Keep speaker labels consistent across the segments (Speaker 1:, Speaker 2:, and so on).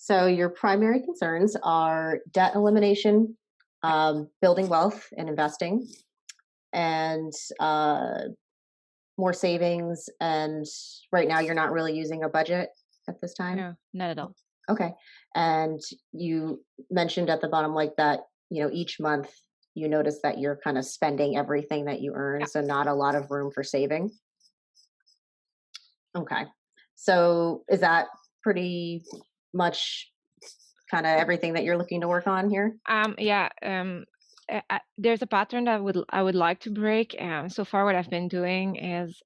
Speaker 1: So your primary concerns are debt elimination, building wealth and investing, and more savings. And right now, you're not really using a budget at this time.
Speaker 2: No, not at all.
Speaker 1: Okay. And you mentioned at the bottom, like that, each month you notice that you're kind of spending everything that you earn,
Speaker 2: Yeah.
Speaker 1: so not a lot of room for saving. Okay. So is that pretty much kind of everything that you're looking to work on here?
Speaker 2: Yeah. There's a pattern that I would like to break. So far, what I've been doing is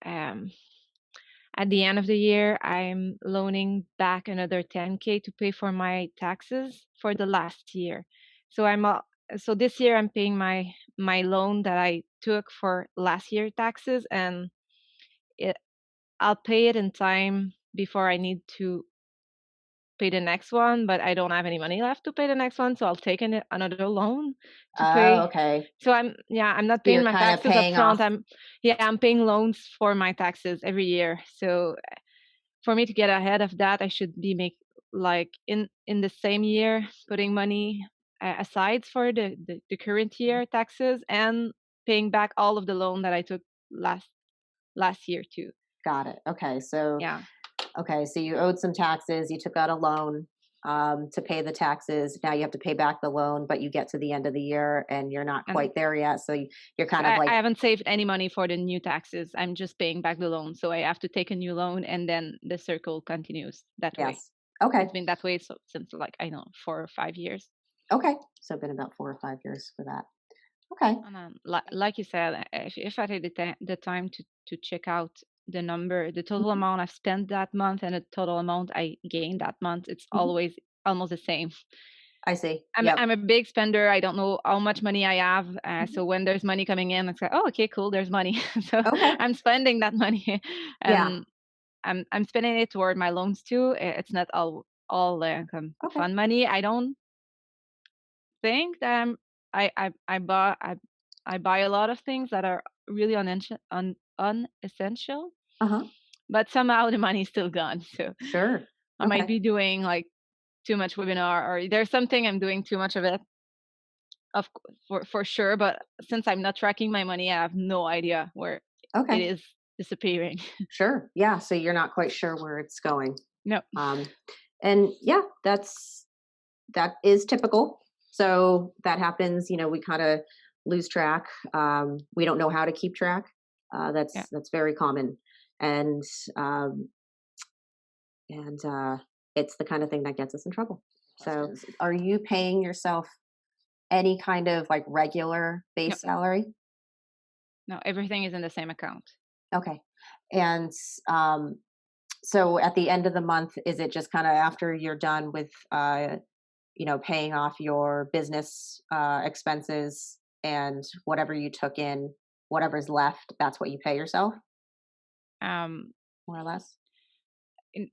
Speaker 2: at the end of the year, I'm loaning back another 10K to pay for my taxes for the last year. So so this year I'm paying my loan that I took for last year taxes, and it, I'll pay it in time before I need to pay the next one, but I don't have any money left to pay the next one, so I'll take another loan to
Speaker 1: Oh,
Speaker 2: pay.
Speaker 1: okay.
Speaker 2: So I'm not
Speaker 1: So
Speaker 2: paying
Speaker 1: you're
Speaker 2: my
Speaker 1: kind of
Speaker 2: taxes up
Speaker 1: paying
Speaker 2: front.
Speaker 1: off.
Speaker 2: I'm paying loans for my taxes every year. So for me to get ahead of that, I should be like in the same year putting money aside for the current year taxes and paying back all of the loan that I took last year too.
Speaker 1: Got it.
Speaker 2: Yeah.
Speaker 1: Okay, so you owed some taxes, you took out a loan to pay the taxes. Now you have to pay back the loan, but you get to the end of the year and you're not
Speaker 2: And
Speaker 1: quite there yet. So you're
Speaker 2: so
Speaker 1: kind of
Speaker 2: I
Speaker 1: like,
Speaker 2: haven't saved any money for the new taxes. I'm just paying back the loan. So I have to take a new loan, and then the circle continues that way.
Speaker 1: yes. Okay.
Speaker 2: It's been that way since, like, I know, 4 or 5 years.
Speaker 1: Okay. So been about 4 or 5 years for that. Okay.
Speaker 2: And like you said, if I take the time to check out the total
Speaker 1: Mhm.
Speaker 2: amount I've spent that month and the total amount I gained that month, it's
Speaker 1: Mhm.
Speaker 2: always almost the same.
Speaker 1: I see.
Speaker 2: I'm
Speaker 1: Yep.
Speaker 2: I'm a big spender. I don't know how much money I have.
Speaker 1: Mhm.
Speaker 2: So when there's money coming in, it's like, oh, okay, cool, there's money. So
Speaker 1: Okay.
Speaker 2: I'm spending that money,
Speaker 1: Yeah.
Speaker 2: and I'm spending it toward my loans too. It's not all
Speaker 1: Okay.
Speaker 2: fun money. I don't think that I buy a lot of things that are really unessential,
Speaker 1: Uh huh.
Speaker 2: but somehow the money is still gone. So
Speaker 1: Sure.
Speaker 2: I might
Speaker 1: Okay.
Speaker 2: be doing like too much webinar, or there's something I'm doing too much of it, for sure. But since I'm not tracking my money, I have no idea where it
Speaker 1: Okay.
Speaker 2: is disappearing.
Speaker 1: Sure. Yeah. So you're not quite sure where it's going.
Speaker 2: No,
Speaker 1: Um, and yeah, that is typical. So that happens. We kind of lose track. We don't know how to keep track.
Speaker 2: yeah,
Speaker 1: That's very common, and um, and it's the kind of thing that gets us in trouble. So, are you paying yourself any kind of like regular
Speaker 2: no,
Speaker 1: base salary?
Speaker 2: no. Everything is in the same account.
Speaker 1: Okay, and um, so at the end of the month, is it just kind of after you're done with paying off your business expenses and whatever you took in, whatever's left, that's what you pay yourself,
Speaker 2: Um,
Speaker 1: more or less?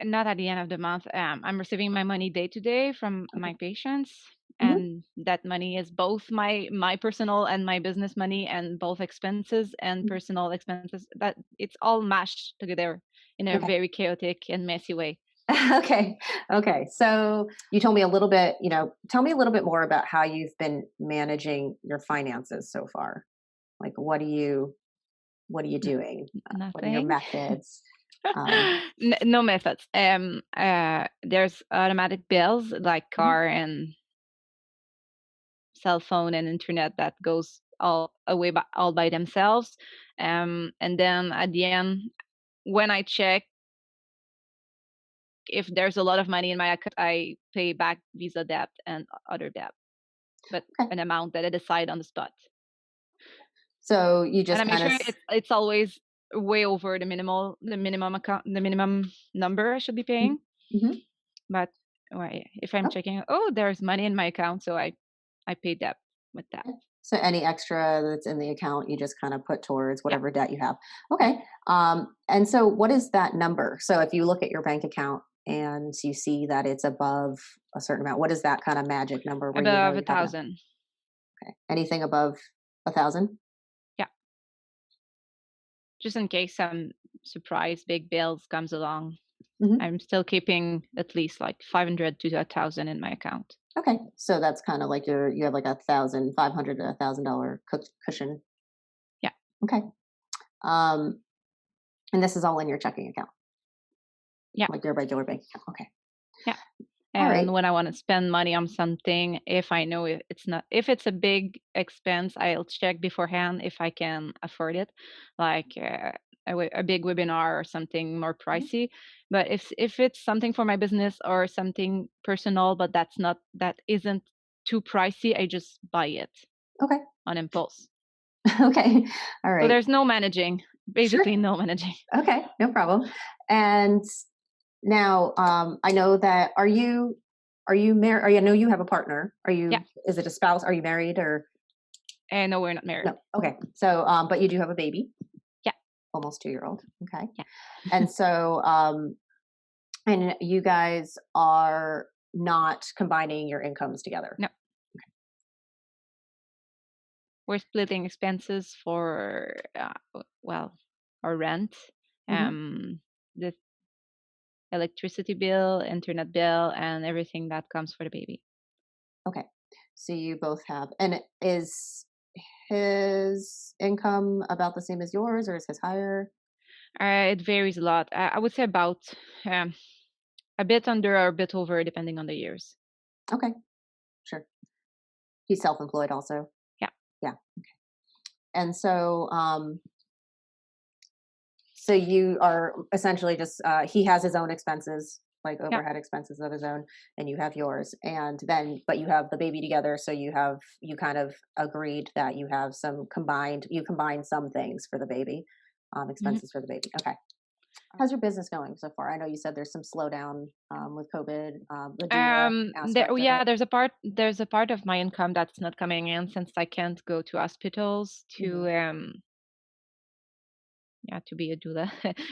Speaker 2: Not at the end of the month. I'm receiving my money day to day from
Speaker 1: Okay.
Speaker 2: my patients,
Speaker 1: Hmm.
Speaker 2: and that money is both my personal and my business money, and both expenses and personal expenses. That it's all mashed together in a
Speaker 1: Okay.
Speaker 2: very chaotic and messy way.
Speaker 1: Okay. Okay. So you told me a little bit, tell me a little bit more about how you've been managing your finances so far. Like, what are you
Speaker 2: N-
Speaker 1: doing? What are your
Speaker 2: Nothing.
Speaker 1: methods? Um,
Speaker 2: No methods. There's automatic bills like
Speaker 1: mhm.
Speaker 2: car and cell phone and internet that goes all away by all by themselves. And then at the end, when I check if there's a lot of money in my account, I pay back Visa debt and other debt, but
Speaker 1: Okay.
Speaker 2: an amount that I decide on the spot.
Speaker 1: So you
Speaker 2: And
Speaker 1: just
Speaker 2: I make
Speaker 1: kind
Speaker 2: sure
Speaker 1: of,
Speaker 2: it's always way over the minimum number I should be paying.
Speaker 1: hmm.
Speaker 2: But if I'm checking, oh, there's money in my account, so I pay debt with that.
Speaker 1: Okay. So any extra that's in the account, you just kind of put towards
Speaker 2: Yeah,
Speaker 1: whatever debt you have.
Speaker 2: yeah.
Speaker 1: Okay. And so what is that number? So if you look at your bank account and you see that it's above a certain amount, what is that kind of magic number where you know
Speaker 2: Above a
Speaker 1: you have enough?
Speaker 2: thousand.
Speaker 1: Okay. Anything above 1,000?
Speaker 2: Yeah, just in case some surprise big bills comes along.
Speaker 1: Mhm.
Speaker 2: I'm still keeping at least like 500 to 1,000 in my account.
Speaker 1: Okay. So that's kind of like you have like 1,500 to $1,000 cushion.
Speaker 2: Yeah,
Speaker 1: Okay. Um, and this is all in your checking account,
Speaker 2: yeah,
Speaker 1: like your regular bank account. Okay.
Speaker 2: yeah.
Speaker 1: All right.
Speaker 2: And when I want to spend money on something, if I know it's not, if it's a big expense, I'll check beforehand if I can afford it, like a big webinar or something more
Speaker 1: Mhm.
Speaker 2: pricey. But if it's something for my business or something personal, but that isn't too pricey, I just buy it
Speaker 1: Okay.
Speaker 2: on impulse.
Speaker 1: Okay. All
Speaker 2: So
Speaker 1: right.
Speaker 2: there's no managing,
Speaker 1: Sure.
Speaker 2: basically no managing.
Speaker 1: Okay. No problem. And now, I know that are you married? I know you have a partner.
Speaker 2: Yeah,
Speaker 1: Is it a spouse? Are you married or
Speaker 2: and no, we're not
Speaker 1: no?
Speaker 2: married.
Speaker 1: Okay. So, but you do have a baby,
Speaker 2: Yeah,
Speaker 1: almost 2-year-old. Okay.
Speaker 2: yeah.
Speaker 1: And so, and you guys are not combining your incomes together.
Speaker 2: No, we're splitting expenses for well, our rent,
Speaker 1: Hmm.
Speaker 2: the electricity bill, internet bill, and everything that comes for the baby.
Speaker 1: Okay. So you both have, and is his income about the same as yours, or is his higher?
Speaker 2: It varies a lot. I would say about um, a bit under or a bit over, depending on the years.
Speaker 1: Okay. Sure. He's self-employed also.
Speaker 2: Yeah.
Speaker 1: Yeah. And so, so you are essentially just he has his own expenses, like
Speaker 2: Yeah.
Speaker 1: overhead expenses of his own, and you have yours. And then but you have the baby together, so you kind of agreed that you combine some things for the baby,
Speaker 2: Mhm.
Speaker 1: expenses for the baby. Okay. How's your business going so far? I know you said there's some slowdown with COVID, the doula aspect of it.
Speaker 2: Yeah, there's a part of my income that's not coming in since I can't go to hospitals
Speaker 1: Hmm.
Speaker 2: to be a doula,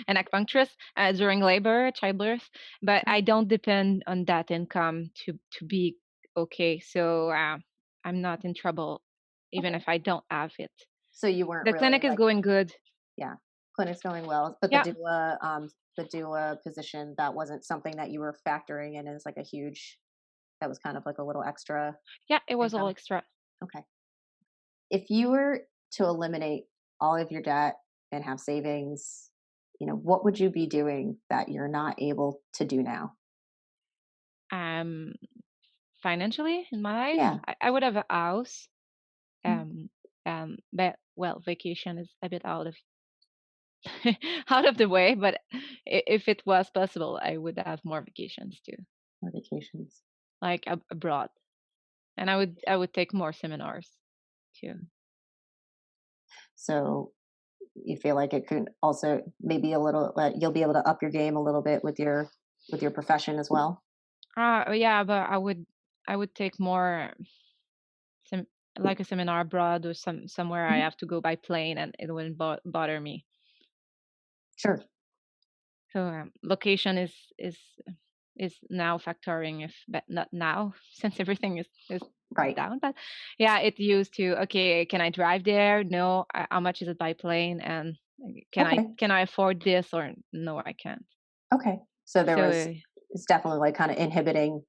Speaker 2: an acupuncturist during labor, childbirth, but
Speaker 1: Sure.
Speaker 2: I don't depend on that income to be okay. So I'm not in trouble even
Speaker 1: Okay.
Speaker 2: if I don't have it.
Speaker 1: So you weren't
Speaker 2: The
Speaker 1: really
Speaker 2: clinic is
Speaker 1: like,
Speaker 2: going good.
Speaker 1: yeah, clinic's going well, but
Speaker 2: Yeah,
Speaker 1: the doula position, that wasn't something that you were factoring in as like a huge, that was kind of like a little extra
Speaker 2: yeah, it was all
Speaker 1: income.
Speaker 2: extra.
Speaker 1: Okay. If you were to eliminate all of your debt and have savings, what would you be doing that you're not able to do now?
Speaker 2: Um, Financially in my life,
Speaker 1: Yeah.
Speaker 2: I would have a house.
Speaker 1: Mm.
Speaker 2: But well, vacation is a bit out of out of the way. But if it was possible, I would have more vacations too,
Speaker 1: Or vacations.
Speaker 2: like abroad. And I would take more seminars too.
Speaker 1: So you feel like it could also maybe a little, you'll be able to up your game a little bit with your profession as well.
Speaker 2: Yeah, but I would take more sem like a seminar abroad or somewhere I
Speaker 1: Mhm.
Speaker 2: have to go by plane and it wouldn't bother me.
Speaker 1: Sure.
Speaker 2: So location is now factoring if but not now since everything is
Speaker 1: Right.
Speaker 2: down. But yeah, it used to okay, can I drive there? No. How much is it by plane? And can I
Speaker 1: Okay.
Speaker 2: can I afford this or no, I can't.
Speaker 1: Okay. So there
Speaker 2: So
Speaker 1: was, it's definitely like kind of inhibiting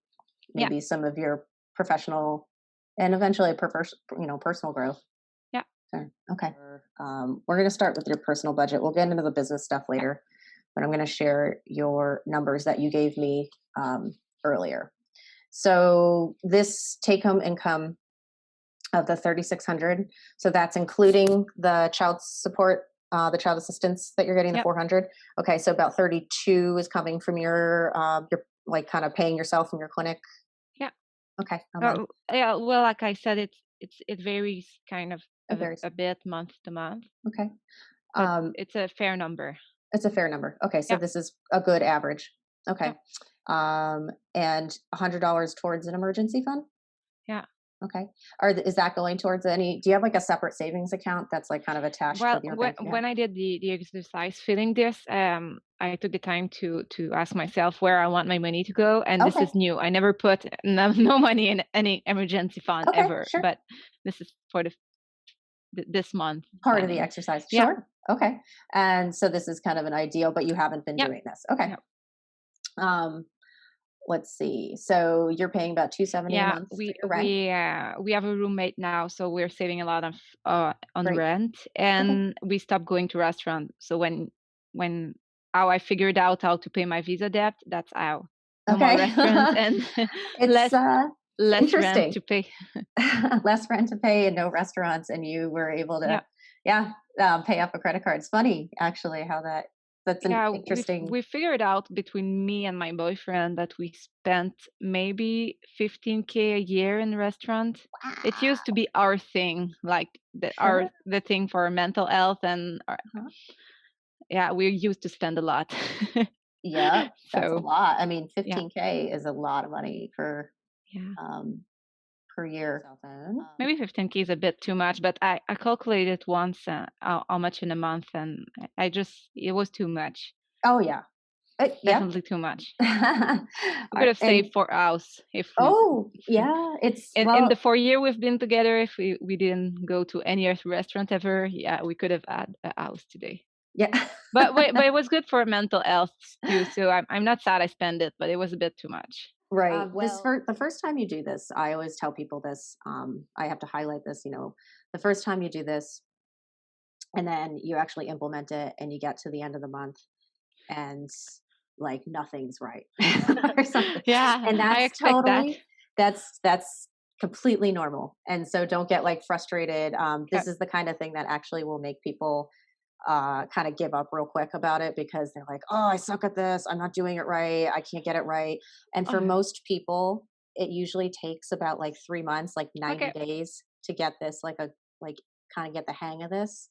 Speaker 2: yeah,
Speaker 1: maybe some of your professional and eventually personal growth.
Speaker 2: yeah,
Speaker 1: Sure. Okay. We're going to start with your personal budget. We'll get into the business stuff
Speaker 2: yeah,
Speaker 1: later, but I'm going to share your numbers that you gave me earlier. So this take home income of the 3,600. So that's including the child support, the child assistance that you're getting, the
Speaker 2: yeah,
Speaker 1: 400. Okay. So about 32 is coming from your like kind of paying yourself from your clinic.
Speaker 2: yeah.
Speaker 1: Okay. A month.
Speaker 2: Yeah, well, like I said, it varies kind of
Speaker 1: It varies.
Speaker 2: a bit month to month,
Speaker 1: Okay.
Speaker 2: but
Speaker 1: Um,
Speaker 2: it's a fair number.
Speaker 1: it's a fair number. Okay. So
Speaker 2: Yeah,
Speaker 1: this is a good average.
Speaker 2: yeah,
Speaker 1: Okay. And $100 towards an emergency fund.
Speaker 2: yeah.
Speaker 1: Okay. Is that going towards any, do you have like a separate savings account that's like kind of attached
Speaker 2: Well,
Speaker 1: with your
Speaker 2: when
Speaker 1: bank account?
Speaker 2: when I did the exercise feeling this, I took the time to ask myself where I want my money to go, and this
Speaker 1: Okay.
Speaker 2: is new. I never put no money in any emergency fund
Speaker 1: Okay.
Speaker 2: ever,
Speaker 1: Sure.
Speaker 2: but this is for this month
Speaker 1: Part of the
Speaker 2: planning.
Speaker 1: exercise.
Speaker 2: Yeah,
Speaker 1: Sure. Okay. And so this is kind of an ideal, but you haven't been
Speaker 2: yeah,
Speaker 1: doing this. Okay.
Speaker 2: yeah.
Speaker 1: Um, let's see. So you're paying about 270 a
Speaker 2: Yeah,
Speaker 1: month for
Speaker 2: we
Speaker 1: your rent?
Speaker 2: we we have a roommate now, so we're saving a lot of on
Speaker 1: Great.
Speaker 2: rent,
Speaker 1: Okay.
Speaker 2: and we stopped going to restaurant. So when how I figured out how to pay my visa debt, that's how. No more
Speaker 1: Okay.
Speaker 2: restaurants and
Speaker 1: It's,
Speaker 2: less less rent
Speaker 1: interesting.
Speaker 2: to pay.
Speaker 1: Less rent to pay and no restaurants, and you were able to,
Speaker 2: Yeah.
Speaker 1: yeah, pay off a credit card. It's funny actually how that's an
Speaker 2: Yeah,
Speaker 1: interesting.
Speaker 2: we figured out between me and my boyfriend that we spent maybe 15K a year in restaurant. It used to
Speaker 1: Wow.
Speaker 2: be our thing, like
Speaker 1: Sure.
Speaker 2: the thing for mental health, and
Speaker 1: Uh-huh.
Speaker 2: yeah, we used to spend a lot.
Speaker 1: Yep, that's a
Speaker 2: So
Speaker 1: lot. I mean,
Speaker 2: yeah,
Speaker 1: 15K is a lot of money for
Speaker 2: yeah.
Speaker 1: um per year. Cell phone.
Speaker 2: Maybe 15K is a bit too much, but I calculated once how much in a month, and I just it was too much.
Speaker 1: Oh yeah. Yep.
Speaker 2: Definitely too much. We could
Speaker 1: I-
Speaker 2: have
Speaker 1: and
Speaker 2: saved for a house if we
Speaker 1: oh yeah, it's
Speaker 2: in the
Speaker 1: well,
Speaker 2: 4 year we've been together, if we didn't go to any other restaurant ever, yeah, we could have had a house today.
Speaker 1: yeah.
Speaker 2: But it was good for mental health too, so I'm not sad I spent it, but it was a bit too much.
Speaker 1: Right. The first time you do this, I always tell people this. I have to highlight this. The first time you do this, and then you actually implement it, and you get to the end of the month, and like nothing's right or something,
Speaker 2: Yeah,
Speaker 1: and
Speaker 2: I expect that.
Speaker 1: that's completely normal. And so don't get like frustrated. This
Speaker 2: Okay.
Speaker 1: is the kind of thing that actually will make people kind of give up real quick about it because they're like, oh, I suck at this. I'm not doing it right. I can't get it right. And for
Speaker 2: Okay.
Speaker 1: most people, it usually takes about like 3 months, like 90
Speaker 2: Okay.
Speaker 1: days to get this, like kind of get the hang of this.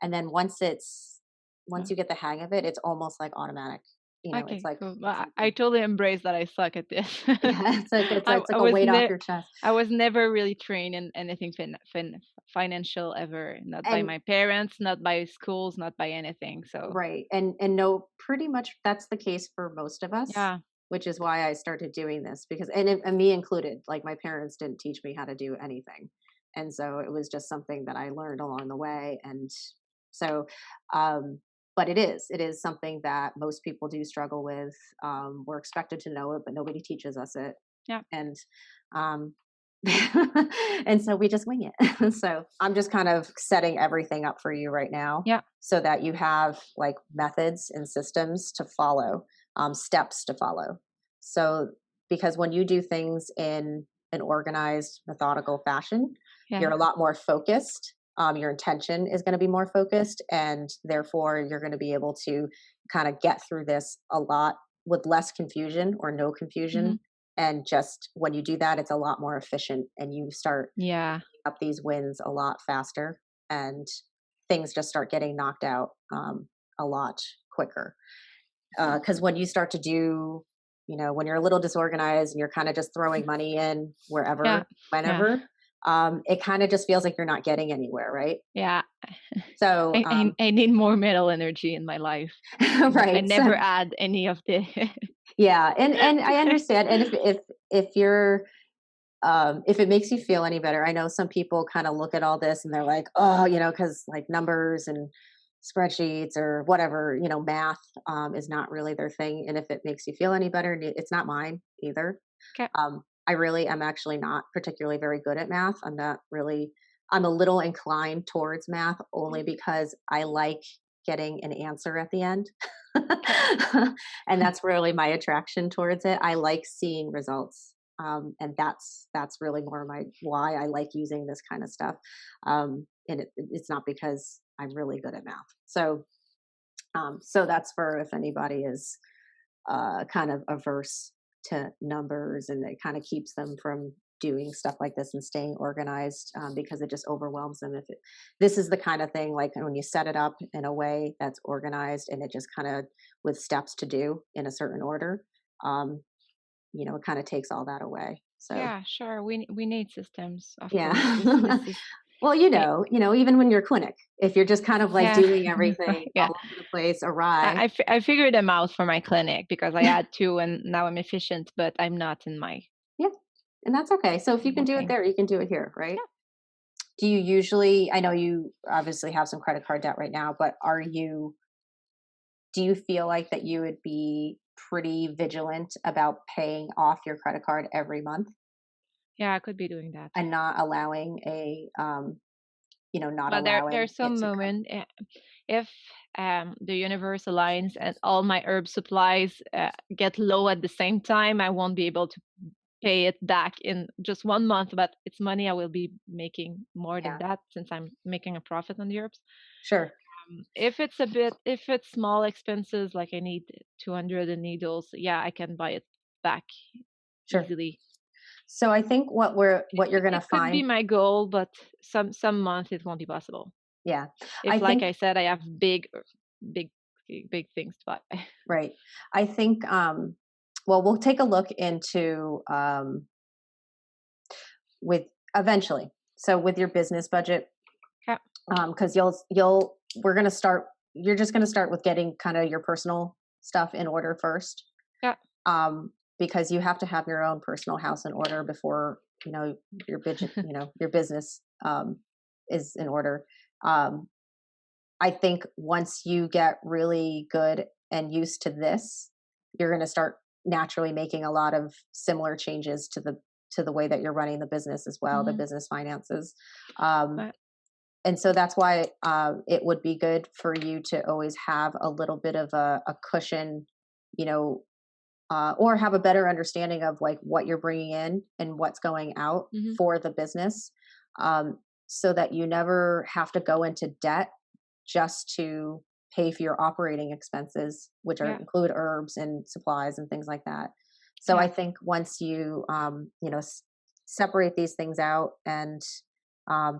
Speaker 1: And then once
Speaker 2: Uh,
Speaker 1: you get the hang of it, it's almost like automatic. It's
Speaker 2: Okay,
Speaker 1: like,
Speaker 2: cool.
Speaker 1: it's
Speaker 2: Well,
Speaker 1: like
Speaker 2: I totally embrace that I suck at this.
Speaker 1: yeah, it's
Speaker 2: I
Speaker 1: like a
Speaker 2: was
Speaker 1: weight off
Speaker 2: ne
Speaker 1: your chest.
Speaker 2: I was never really trained in anything financial ever, not by
Speaker 1: And
Speaker 2: my parents, not by schools, not by anything. So
Speaker 1: right. And no, pretty much that's the case for most of us,
Speaker 2: yeah,
Speaker 1: which is why I started doing this because and me included, like my parents didn't teach me how to do anything. And so it was just something that I learned along the way. And so but it is something that most people do struggle with. We're expected to know it, but nobody teaches us it.
Speaker 2: yeah,
Speaker 1: And um and so we just wing it. So I'm just kind of setting everything up for you right now
Speaker 2: yeah,
Speaker 1: so that you have like methods and systems to follow, steps to follow. So, because when you do things in an organized, methodical fashion,
Speaker 2: yeah,
Speaker 1: you're a lot more focused. Your intention is going to be more focused, and therefore, you're going to be able to kind of get through this a lot with less confusion or no
Speaker 2: hmm,
Speaker 1: confusion. And just when you do that, it's a lot more efficient, and you start
Speaker 2: yeah,
Speaker 1: up these wins a lot faster, and things just start getting knocked out a lot quicker. Because when you start to do, when you're a little disorganized and you're kind of just throwing money in
Speaker 2: yeah,
Speaker 1: wherever,
Speaker 2: yeah,
Speaker 1: whenever, it kind of just feels like you're not getting anywhere, right?
Speaker 2: yeah.
Speaker 1: So,
Speaker 2: I need more mental energy in my life. I
Speaker 1: right.
Speaker 2: never
Speaker 1: So,
Speaker 2: add any of the.
Speaker 1: yeah, and I understand. And if you're if it makes you feel any better, I know some people kind of look at all this and they're like, oh, because like numbers and spreadsheets or whatever, math is not really their thing. And if it makes you feel any better, it's not mine either.
Speaker 2: Okay.
Speaker 1: I really am actually not particularly very good at math. I'm a little inclined towards math only because I like getting an answer at the end.
Speaker 2: Okay.
Speaker 1: And that's really my attraction towards it. I like seeing results. And that's really more my why I like using this kind of stuff. And it's not because I'm really good at math. So that's for if anybody is kind of averse to numbers, and it kind of keeps them from doing stuff like this and staying organized, because it just overwhelms them. This is the kind of thing like when you set it up in a way that's organized and it just kind of with steps to do in a certain order, um, it kind of takes all that away. So
Speaker 2: Yeah, sure. We need systems, of course.
Speaker 1: yeah.
Speaker 2: This is
Speaker 1: Well,
Speaker 2: it,
Speaker 1: even when you're clinic, if you're just kind of like
Speaker 2: yeah,
Speaker 1: doing everything
Speaker 2: yeah.
Speaker 1: all over the place awry.
Speaker 2: I figured them out for my clinic because I had to, and now I'm efficient, but I'm not in my
Speaker 1: Yeah, and that's okay. So if you can do it
Speaker 2: working.
Speaker 1: there, you can do it here, right?
Speaker 2: Yeah.
Speaker 1: Do you usually, I know you obviously have some credit card debt right now, but do you feel like that you would be pretty vigilant about paying off your credit card every month
Speaker 2: Yeah, I could be doing that.
Speaker 1: and not allowing not
Speaker 2: But
Speaker 1: allowing
Speaker 2: there's
Speaker 1: it
Speaker 2: some
Speaker 1: to come?
Speaker 2: moment, if the universe aligns and all my herb supplies get low at the same time, I won't be able to pay it back in just 1 month, but it's money I will be making more than
Speaker 1: Yeah,
Speaker 2: that since I'm making a profit on the herbs.
Speaker 1: sure,
Speaker 2: If it's small expenses, like I need 200 in needles, yeah, I can buy it back
Speaker 1: sure.
Speaker 2: easily.
Speaker 1: So I think what you're gonna
Speaker 2: It could be
Speaker 1: find,
Speaker 2: my goal, but some month it won't be possible.
Speaker 1: yeah, I
Speaker 2: If, like
Speaker 1: think
Speaker 2: I said, I have big, big things to buy.
Speaker 1: right. I think well, we'll take a look into with eventually. So with your business budget,
Speaker 2: Yeah,
Speaker 1: because you'll we're gonna start. You're just gonna start with getting kind of your personal stuff in order first,
Speaker 2: yeah,
Speaker 1: because you have to have your own personal house in order before your business is in order. Um, I think once you get really good and used to this, you're going to start naturally making a lot of similar changes to the way that you're running the business as well, the
Speaker 2: mhm,
Speaker 1: business finances. Um,
Speaker 2: but
Speaker 1: and so that's why it would be good for you to always have a little bit of a cushion, you know, or have a better understanding of like what you're bringing in and what's going out
Speaker 2: mhm,
Speaker 1: for the business, so that you never have to go into debt just to pay for your operating expenses, which are
Speaker 2: yeah,
Speaker 1: include herbs and supplies and things like that. So I
Speaker 2: yeah,
Speaker 1: think once you separate these things out and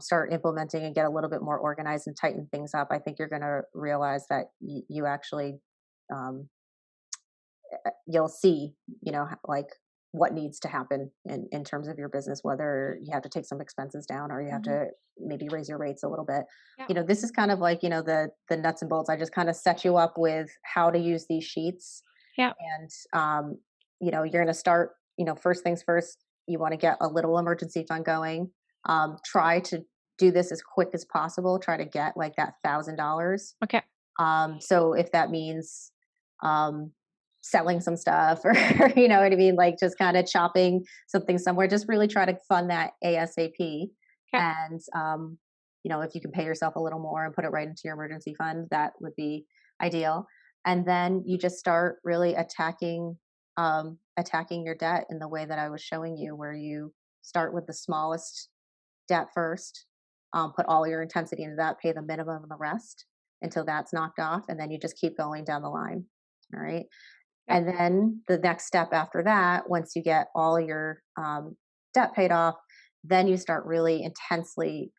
Speaker 1: start implementing and get a little bit more organized and tighten things up, I think you're going to realize that you actually um, you'll see, like what needs to happen in terms of your business, whether you have to take some expenses down or you have
Speaker 2: mhm,
Speaker 1: to maybe raise your rates a little bit.
Speaker 2: yeah,
Speaker 1: This is kind of like, the nuts and bolts. I just kind of set you up with how to use these sheets.
Speaker 2: yeah,
Speaker 1: And, you're going to start, first things first, you want to get a little emergency fund going. Try to do this as quick as possible. Try to get like that $1,000.
Speaker 2: okay,
Speaker 1: So if that means um, selling some stuff or, you know what I mean, like just kind of chopping something somewhere, just really try to fund that ASAP.
Speaker 2: yeah,
Speaker 1: And, if you can pay yourself a little more and put it right into your emergency fund, that would be ideal. And then you just start really attacking your debt in the way that I was showing you, where you start with the smallest debt first, put all your intensity into that, pay the minimum and the rest until that's knocked off. And then you just keep going down the line. All right.
Speaker 2: yeah,
Speaker 1: And then the next step after that, once you get all your debt paid off, then you start really intensely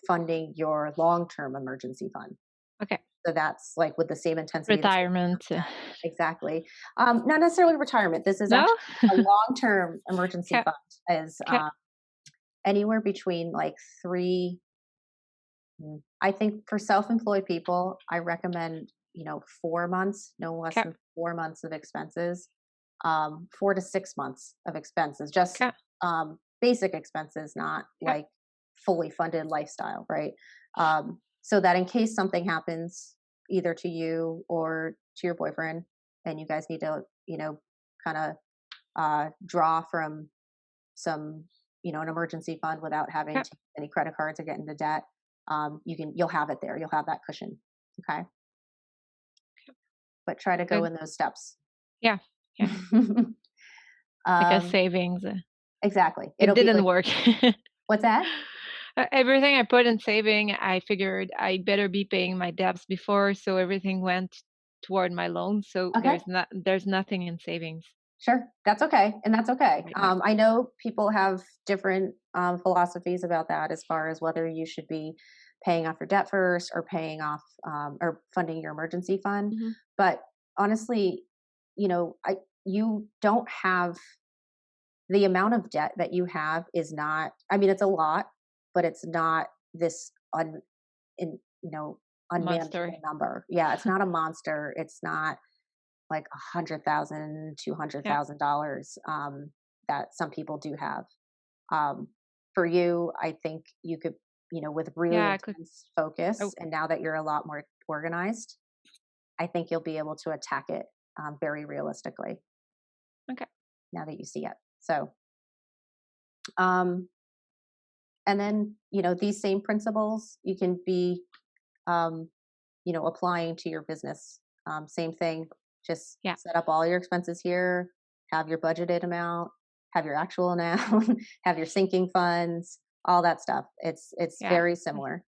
Speaker 1: funding your long term emergency fund.
Speaker 2: okay.
Speaker 1: So that's like with the same intensity, the same
Speaker 2: Retirement.
Speaker 1: exactly. Not necessarily retirement. This is
Speaker 2: No?
Speaker 1: actually a long term emergency
Speaker 2: Okay,
Speaker 1: fund, is
Speaker 2: okay,
Speaker 1: anywhere between like I think for self-employed people, I recommend, 4 months, no less
Speaker 2: okay,
Speaker 1: than 4 months of expenses, 4 to 6 months of expenses, just
Speaker 2: okay,
Speaker 1: basic expenses, not
Speaker 2: okay,
Speaker 1: like fully funded lifestyle, right? So that in case something happens either to you or to your boyfriend and you guys need to, kind of draw from some, an emergency fund without having
Speaker 2: okay.
Speaker 1: to use any credit cards or get into debt, you'll have it there. You'll have that cushion. Okay. But try to go
Speaker 2: Good.
Speaker 1: in those steps.
Speaker 2: Yeah, yeah. Because
Speaker 1: um,
Speaker 2: savings,
Speaker 1: exactly.
Speaker 2: it
Speaker 1: It'll be
Speaker 2: didn't
Speaker 1: like,
Speaker 2: work.
Speaker 1: what's that?
Speaker 2: Everything I put in saving, I figured I better be paying my debts before, so everything went toward my loan. So
Speaker 1: Okay.
Speaker 2: there's nothing in savings
Speaker 1: Sure. That's okay. And that's okay.
Speaker 2: right now.
Speaker 1: I know people have different philosophies about that as far as whether you should be paying off your debt first or paying off or funding your emergency fund.
Speaker 2: Hmm.
Speaker 1: But honestly, you don't have the amount of debt that you have is not, I mean, it's a lot, but it's not this in,
Speaker 2: Monster.
Speaker 1: unmanageable number. Yeah. It's not a monster. It's not like $100,000, two hundred
Speaker 2: Yeah.
Speaker 1: thousand dollars that some people do have. Um, for you, I think you could, with really
Speaker 2: Yeah, I could.
Speaker 1: intense focus,
Speaker 2: Oh,
Speaker 1: and now that you're a lot more organized, I think you'll be able to attack it very realistically
Speaker 2: Okay.
Speaker 1: now that you see it. So, um, and then, these same principles you can be, um, applying to your business. Same thing, just
Speaker 2: Yeah.
Speaker 1: set up all your expenses here, have your budgeted amount, have your actual amount, have your sinking funds, all that stuff. It's
Speaker 2: Yeah.
Speaker 1: very similar.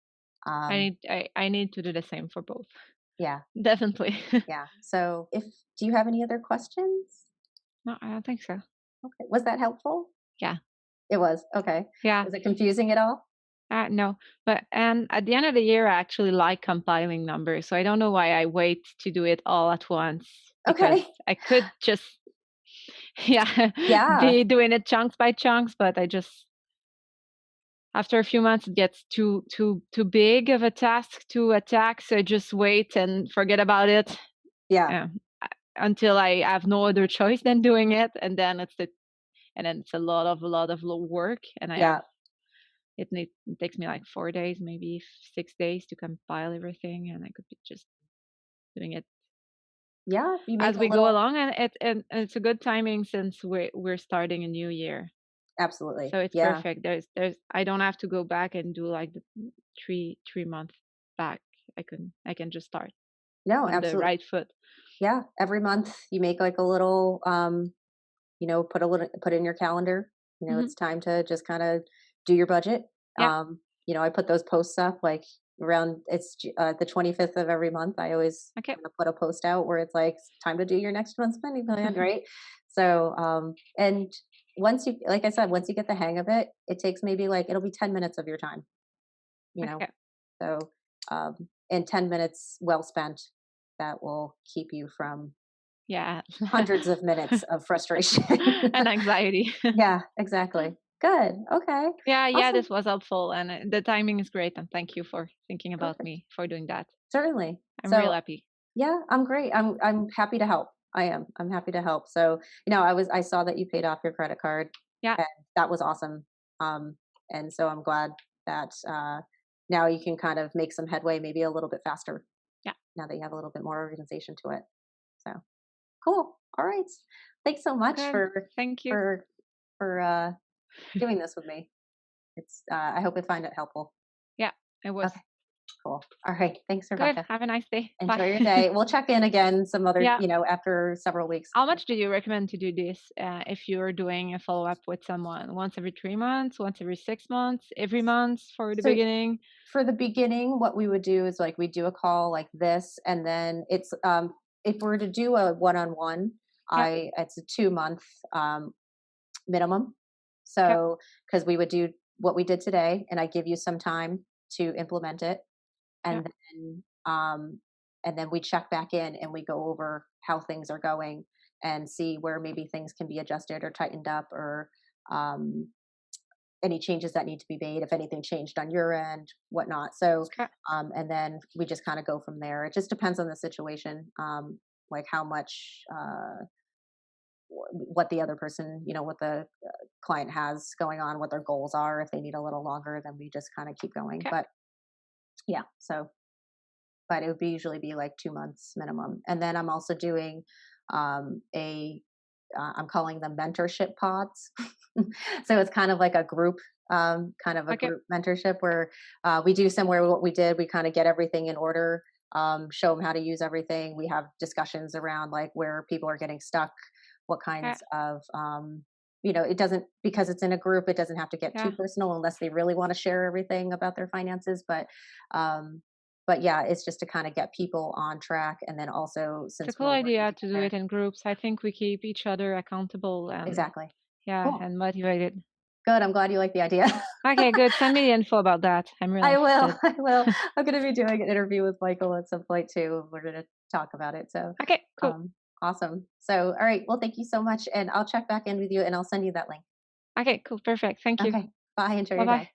Speaker 1: Um,
Speaker 2: I need to do the same for both.
Speaker 1: yeah,
Speaker 2: Definitely.
Speaker 1: yeah. So, do you have any other questions?
Speaker 2: No, I don't think so.
Speaker 1: Okay, was that helpful?
Speaker 2: Yeah.
Speaker 1: It was. Okay.
Speaker 2: Yeah.
Speaker 1: Was it confusing at all?
Speaker 2: No, but and at the end of the year, I actually like compiling numbers, so I don't know why I wait to do it all at once because
Speaker 1: Okay.
Speaker 2: I could just, yeah,
Speaker 1: Yeah.
Speaker 2: be doing it chunks by chunks, but I just after a few months it gets too big of a task to attack, so I just wait and forget about it
Speaker 1: Yeah.
Speaker 2: uh, until I have no other choice than doing it, and then it's a lot of work, and I have
Speaker 1: Yeah.
Speaker 2: it takes me like 4 days, maybe 6 days to compile everything, and I could be just doing it
Speaker 1: Yeah. You make
Speaker 2: as
Speaker 1: a
Speaker 2: we go
Speaker 1: little.
Speaker 2: along, and it's a good timing since we're starting a new year,
Speaker 1: Absolutely.
Speaker 2: so it's
Speaker 1: Yeah.
Speaker 2: perfect. There's I don't have to go back and do like the three month back. I can just start
Speaker 1: No,
Speaker 2: on the
Speaker 1: absolutely.
Speaker 2: right foot.
Speaker 1: Yeah. Every month you make like a little, put in your calendar.
Speaker 2: Hmm.
Speaker 1: It's time to just kind of do your budget.
Speaker 2: Yeah.
Speaker 1: I put those posts up like around the 25th of every month. I always
Speaker 2: Okay.
Speaker 1: kind of put a post out where it's like "It's time to do your next month's spending plan, right?" So, and once you, like I said, once you get the hang of it, it takes maybe like it'll be 10 minutes of your time. You know,
Speaker 2: Okay.
Speaker 1: so and 10 minutes well spent that will keep you from
Speaker 2: Yeah.
Speaker 1: hundreds of minutes of frustration.
Speaker 2: And anxiety.
Speaker 1: Yeah, exactly. Good. Okay.
Speaker 2: Yeah, yeah,
Speaker 1: Awesome.
Speaker 2: this was helpful, and the timing is great, and thank you for thinking about
Speaker 1: Perfect.
Speaker 2: me for doing that.
Speaker 1: Certainly.
Speaker 2: I'm real
Speaker 1: So,
Speaker 2: happy.
Speaker 1: yeah, I'm great. I'm happy to help. I am. I'm happy to help. So, I saw that you paid off your credit card
Speaker 2: Yeah.
Speaker 1: and that was awesome. And so I'm glad that now you can kind of make some headway maybe a little bit faster
Speaker 2: Yeah.
Speaker 1: now that you have a little bit more organization to it. So, cool. All right. Thanks so much
Speaker 2: Good. Thank you.
Speaker 1: for for doing this with me. I hope you find it helpful.
Speaker 2: Yeah, it was.
Speaker 1: Okay, cool. All right. Thanks,
Speaker 2: Good.
Speaker 1: Rebecca.
Speaker 2: Have a nice day. Bye.
Speaker 1: Enjoy your day. We'll check in again some other,
Speaker 2: Yeah.
Speaker 1: after several weeks.
Speaker 2: How much do you recommend to do this if you're doing a follow up with someone? Once every 3 months, once every 6 months, every month for the
Speaker 1: So
Speaker 2: beginning?
Speaker 1: for the beginning, what we would do is like we do a call like this, and then if we're to do a one-on-one,
Speaker 2: Yeah.
Speaker 1: I it's a 2 month um, minimum.
Speaker 2: Okay.
Speaker 1: So because we would do what we did today, and I give you some time to implement it,
Speaker 2: Yeah.
Speaker 1: and then we check back in and we go over how things are going and see where maybe things can be adjusted or tightened up or um, any changes that need to be made if anything changed on your end, whatnot. So
Speaker 2: Okay.
Speaker 1: and then we just kind of go from there. It just depends on the situation, like how much what the other person, what the client has going on, what their goals are. If they need a little longer, then we just kind of keep going.
Speaker 2: Okay.
Speaker 1: But yeah, so but it would be usually be like 2 months minimum. And then I'm also doing a I'm calling them mentorship pods. So it's kind of like a group, kind of a
Speaker 2: Okay.
Speaker 1: group mentorship where we do similar to what we did. We kind of get everything in order, show them how to use everything. We have discussions around like where people are getting stuck, what
Speaker 2: Okay.
Speaker 1: kinds of it doesn't, because it's in a group, it doesn't have to get too
Speaker 2: Yeah.
Speaker 1: personal unless they really want to share everything about their finances. Um, but yeah, it's just to kind of get people on track. And then also,
Speaker 2: It's a
Speaker 1: since
Speaker 2: cool
Speaker 1: we're working
Speaker 2: idea to do
Speaker 1: together.
Speaker 2: it in groups. I think we keep each other accountable and
Speaker 1: Exactly.
Speaker 2: yeah,
Speaker 1: Cool.
Speaker 2: and motivated.
Speaker 1: Good. I'm glad you like the idea.
Speaker 2: Okay, good. Send me the info about that. I'm really
Speaker 1: I will.
Speaker 2: interested.
Speaker 1: I will. I'm going to be doing an interview with Michael at some point too. We're going to talk about it. So,
Speaker 2: Okay, cool.
Speaker 1: awesome. So, all right. Well, thank you so much. And I'll check back in with you and I'll send you that link.
Speaker 2: Okay, cool. Perfect. Thank you.
Speaker 1: Okay. Bye. Enjoy
Speaker 2: Bye
Speaker 1: your
Speaker 2: bye.
Speaker 1: day.